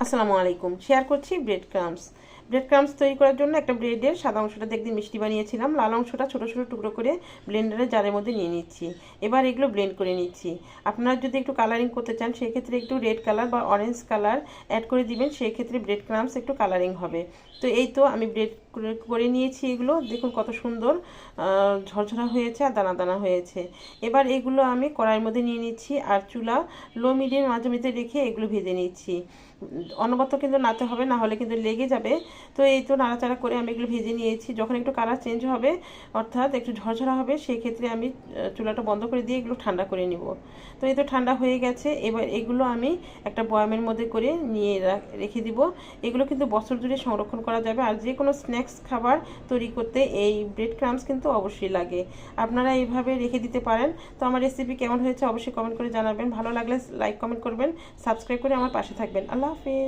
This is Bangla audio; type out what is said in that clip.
আসসালামু আলাইকুম। শেয়ার করছি ব্রেড ক্রামস তৈরি করার জন্য একটা ব্রেডের সাদা অংশটা দেখতে মিষ্টি বানিয়েছিলাম, লাল অংশটা ছোটো ছোটো টুকরো করে ব্লেন্ডারের জারের মধ্যে নিয়ে নিচ্ছি। এবার এগুলো ব্লেন্ড করে নিচ্ছি। আপনারা যদি একটু কালারিং করতে চান সেক্ষেত্রে একটু রেড কালার বা অরেঞ্জ কালার অ্যাড করে দিবেন, সেক্ষেত্রে ব্রেড ক্রামস একটু কালারিং হবে। তো এই তো আমি ব্রেড করে নিয়েছি। এগুলো দেখুন কত সুন্দর ঝরঝরা হয়েছে আর দানা দানা হয়েছে। এবার এগুলো আমি কড়াইয়ের মধ্যে নিয়ে নিচ্ছি আর চুলা লো মিডিয়াম মাঝামাঝি রেখে এগুলো ভেজে নিচ্ছি। অনবরত কিন্তু নাড়তে হবে, না হলে কিন্তু লেগে যাবে। তো এই তো নাড়াচাড়া করে আমি এগুলো ভেজে নিয়েছি। যখন একটু কালার চেঞ্জ হবে অর্থাৎ একটু ঝরঝরা হবে, সেই ক্ষেত্রে আমি চুলাটা বন্ধ করে দিয়ে এগুলো ঠান্ডা করে নিব। তো এই তো ঠান্ডা হয়ে গেছে। এবার এগুলো আমি একটা বয়ামের মধ্যে করে নিয়ে রেখে দিব। এগুলো কিন্তু বছর জুড়ে সংরক্ষণ করা যাবে। আর যে কোনো স্ন্যাক্স খাবার তৈরি করতে এই ব্রেড ক্রামস কিন্তু অবশ্যই লাগে। আপনারা এইভাবে রেখে দিতে পারেন। তো আমার রেসিপি কেমন হয়েছে অবশ্যই কমেন্ট করে জানাবেন। ভালো লাগলে লাইক কমেন্ট করবেন, সাবস্ক্রাইব করে আমার পাশে থাকবেন। আল্লাহ হাফিজ।